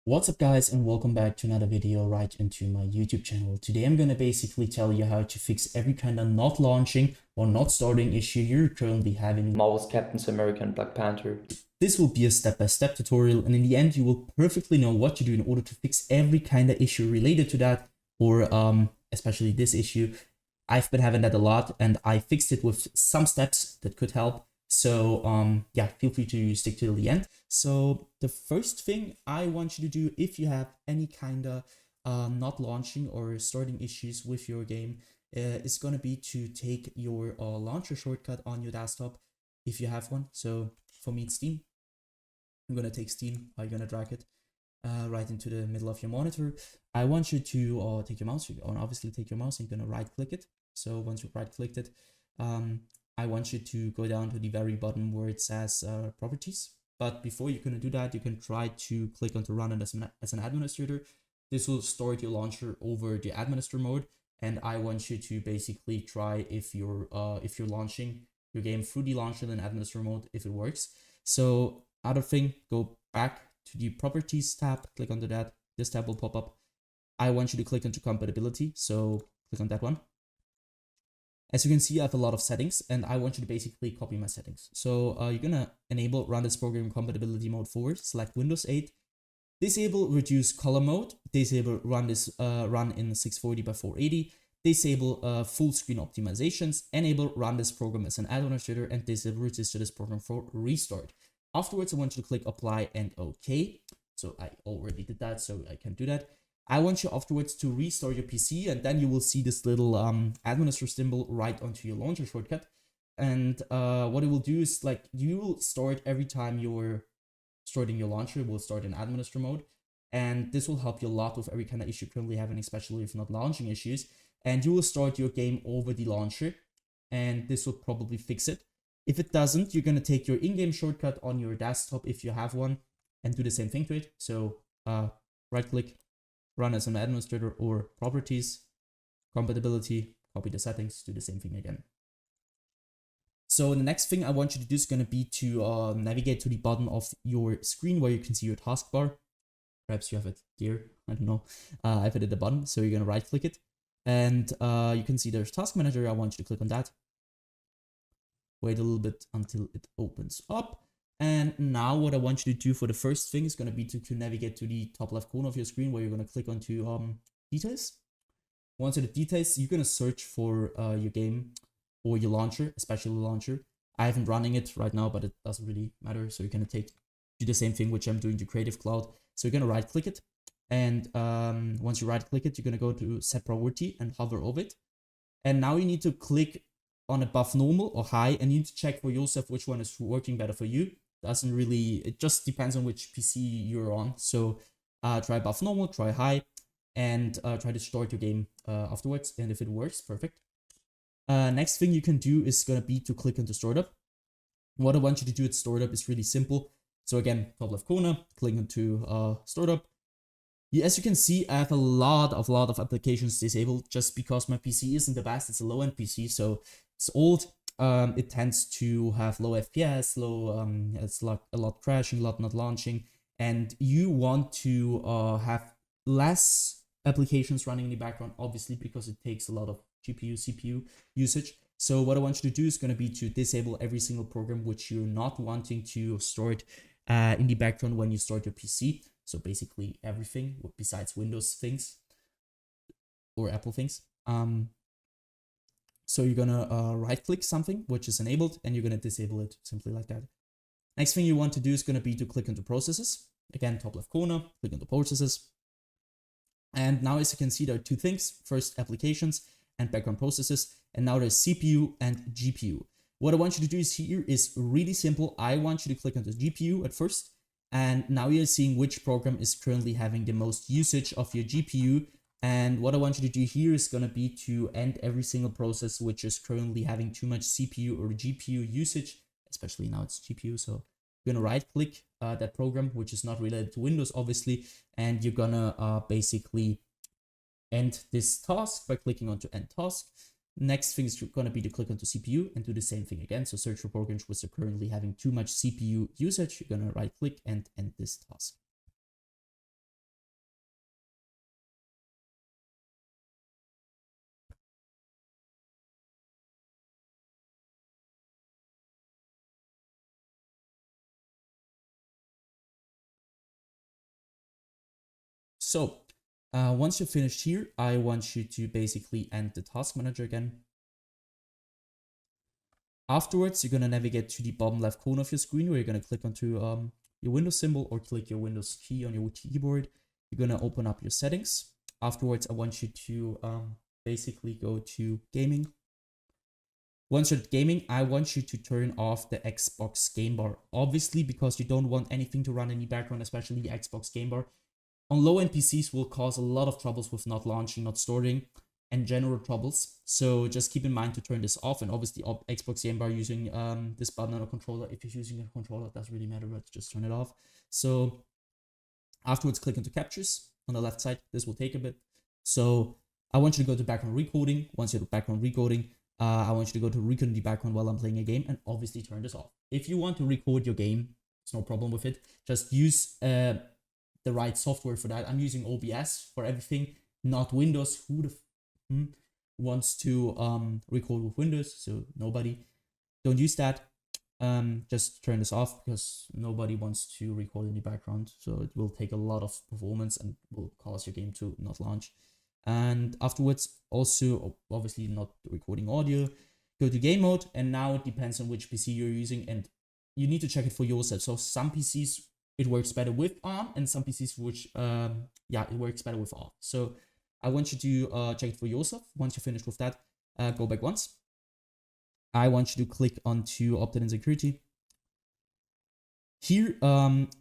What's up guys, and welcome back to another video right into my YouTube channel. Today I'm going to basically tell you how to fix every kind of not launching or not starting issue you're currently having. Marvel's Captain America and Black Panther. This will be a step-by-step tutorial, and in the end you will perfectly know what to do in order to fix every kind of issue related to that, or especially this issue. I've been having that a lot and I fixed it with some steps that could help. So yeah, feel free to stick till the end. So the first thing I want you to do, if you have any kind of not launching or starting issues with your game, is going to be to take your launcher shortcut on your desktop if you have one. So for me it's Steam. I'm going to take Steam. I'm going to drag it right into the middle of your monitor. I want you to take your mouse, or obviously take your mouse and you're going to right click it. So once you've right clicked it, I want you to go down to the very bottom where it says properties. But before you're going to do that, you can try to click on to run it as an administrator. This will start your launcher over the administrator mode. And I want you to basically try if you're launching your game through the launcher in administrator mode, if it works. So other thing, go back to the properties tab, click onto that. This tab will pop up. I want you to click onto compatibility. So click on that one. As you can see, I have a lot of settings and I want you to basically copy my settings. So you're going to enable run this program compatibility mode 4, select Windows 8, disable reduce color mode, disable run this run in 640 by 480, disable full screen optimizations, enable run this program as an administrator, and disable register this program for restart. Afterwards, I want you to click apply and OK. So I already did that, so I can do that. I want you afterwards to restart your PC, and then you will see this little administrator symbol right onto your launcher shortcut. And what it will do is, like, you will start every time you're starting your launcher, will start in administrator mode. And this will help you a lot with every kind of issue you're currently having, especially if not launching issues. And you will start your game over the launcher, and this will probably fix it. If it doesn't, you're going to take your in-game shortcut on your desktop if you have one and do the same thing to it. So right click, run as an administrator, or properties, compatibility, copy the settings, do the same thing again. So the next thing I want you to do is going to be to navigate to the bottom of your screen where you can see your taskbar. Perhaps you have it here, I don't know. I have it at the bottom, so you're going to right click it. And you can see there's task manager. I want you to click on that. Wait a little bit until it opens up. And now what I want you to do for the first thing is going to be to navigate to the top left corner of your screen where you're going to click onto details. Once in the details, you're going to search for your game or your launcher, especially the launcher. I haven't running it right now, but it doesn't really matter. So you're going to do the same thing, which I'm doing to Creative Cloud. So you're going to right click it. And once you right click it, you're going to go to set priority and hover over it. And now you need to click on above normal or high, and you need to check for yourself which one is working better for you. Doesn't really, it just depends on which PC you're on. So try above normal, try high, and try to start your game afterwards. And if it works, perfect. Next thing you can do is going to be to click into startup. What I want you to do at startup is really simple. So again, top left corner, click into startup. As you can see, I have a lot of applications disabled just because my PC isn't the best. It's a low-end PC, so it's old. It tends to have low FPS, it's like a lot crashing, a lot not launching, and you want to have less applications running in the background, obviously, because it takes a lot of GPU, CPU usage. So what I want you to do is going to be to disable every single program which you're not wanting to start in the background when you start your PC. So basically everything besides Windows things or Apple things. So you're going to right click something which is enabled, and you're going to disable it simply like that. Next thing you want to do is going to be to click into processes. Again, top left corner, click into processes. And now, as you can see, there are two things. First, applications and background processes. And now there's CPU and GPU. What I want you to do here is really simple. I want you to click onto GPU at first. And now you're seeing which program is currently having the most usage of your GPU. And what I want you to do here is going to be to end every single process which is currently having too much CPU or GPU usage, especially now it's GPU. So you're going to right click that program, which is not related to Windows, obviously. And you're going to basically end this task by clicking onto end task. Next thing is going to be to click onto CPU and do the same thing again. So search for programs which are currently having too much CPU usage. You're going to right click and end this task. So once you're finished here, I want you to basically end the task manager again. Afterwards, you're going to navigate to the bottom left corner of your screen where you're going to click onto your Windows symbol or click your Windows key on your keyboard. You're going to open up your settings. Afterwards, I want you to basically go to gaming. Once you're at gaming, I want you to turn off the Xbox game bar. Obviously, because you don't want anything to run in the background, especially the Xbox game bar. On low-end PCs will cause a lot of troubles with not launching, not storing, and general troubles. So just keep in mind to turn this off. And obviously, Xbox game bar using this button on a controller. If you're using a controller, it doesn't really matter, but just turn it off. So afterwards, click into captures on the left side. This will take a bit. So I want you to go to background recording. Once you're at background recording, I want you to go to record the background while I'm playing a game and obviously turn this off. If you want to record your game, it's no problem with it. Just use the right software for that. I'm using OBS for everything, not Windows. Who the wants to record with Windows? So nobody. Don't use that. Just turn this off because nobody wants to record in the background. So it will take a lot of performance and will cause your game to not launch. And afterwards, also obviously not recording audio, go to game mode. And now it depends on which PC you're using and you need to check it for yourself. So some PCs, it works better with ARM and some PCs which, it works better with ARM. So I want you to check it for yourself. Once you're finished with that, go back once. I want you to click onto opt-in security. Here,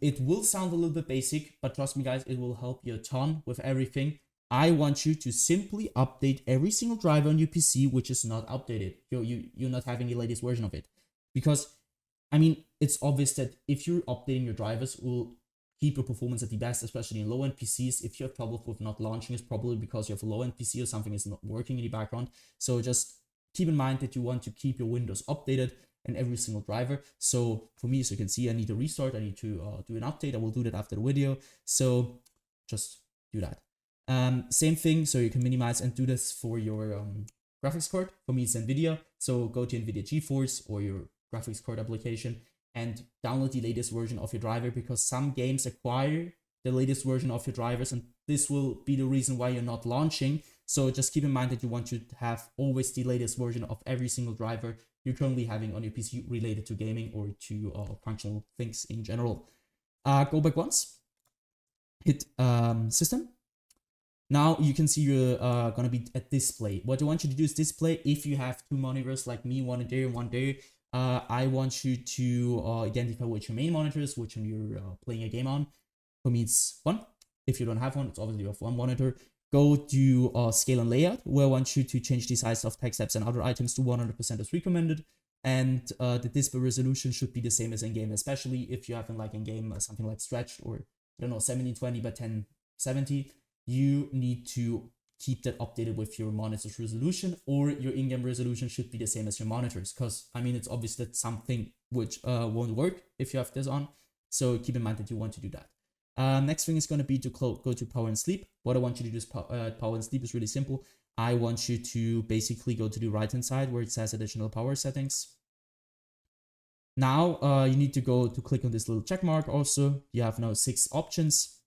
it will sound a little bit basic, but trust me guys, it will help you a ton with everything. I want you to simply update every single driver on your PC which is not updated. You're not having the latest version of it. Because, I mean, it's obvious that if you're updating your drivers, it will keep your performance at the best, especially in low-end PCs. If you have trouble with not launching, it's probably because you have a low-end PC or something is not working in the background. So just keep in mind that you want to keep your Windows updated and every single driver. So for me, as you can see, I need to restart. I need to do an update. I will do that after the video. So just do that. Same thing, so you can minimize and do this for your graphics card. For me, it's NVIDIA. So go to NVIDIA GeForce or your graphics card application and download the latest version of your driver because some games acquire the latest version of your drivers and this will be the reason why you're not launching. So just keep in mind that you want to have always the latest version of every single driver you're currently having on your PC related to gaming or to functional things in general. Go back once, hit system. Now you can see you're gonna be at display. What I want you to do is display. If you have two monitors like me, one there and one there, I want you to identify which your main monitor is, which one you're playing a game on. For me, it's one. If you don't have one, it's obviously you have one monitor. Go to scale and layout, where I want you to change the size of text apps and other items to 100% as recommended. And the display resolution should be the same as in-game, especially if you have like in-game something like stretched or, I don't know, 1720 by 1070. You need to keep that updated with your monitor's resolution, or your in-game resolution should be the same as your monitors. Because, I mean, it's obvious that something which won't work if you have this on. So keep in mind that you want to do that. Next thing is going to be to go to power and sleep. What I want you to do is power and sleep is really simple. I want you to basically go to the right-hand side where it says additional power settings. Now you need to go to click on this little check mark also. You have now 6 options.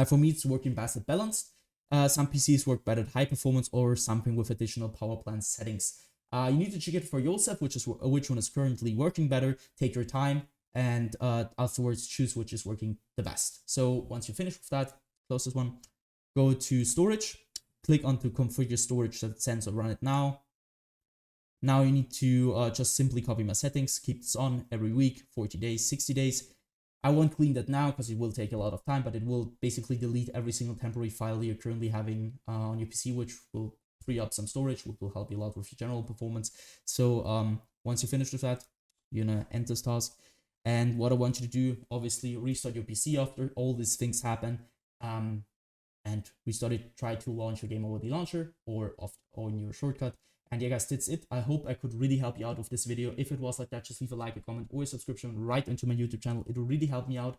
For me, it's working best at balanced. Some PCs work better at high performance or something with additional power plant settings. You need to check it for yourself, which one is currently working better. Take your time and afterwards choose which is working the best. So once you finish with that, close this one, go to storage, click onto configure storage that sensor run it now. Now you need to just simply copy my settings, keep this on every week, 40 days, 60 days. I won't clean that now because it will take a lot of time, but it will basically delete every single temporary file you're currently having on your PC, which will free up some storage, which will help you a lot with your general performance. So once you finish with that, you're gonna end this task. And what I want you to do, obviously, restart your PC after all these things happen, and restart it. Try to launch your game over the launcher or in your shortcut. And yeah, guys, that's it. I hope I could really help you out with this video. If it was like that, just leave a like, a comment, or a subscription right into my YouTube channel. It will really help me out.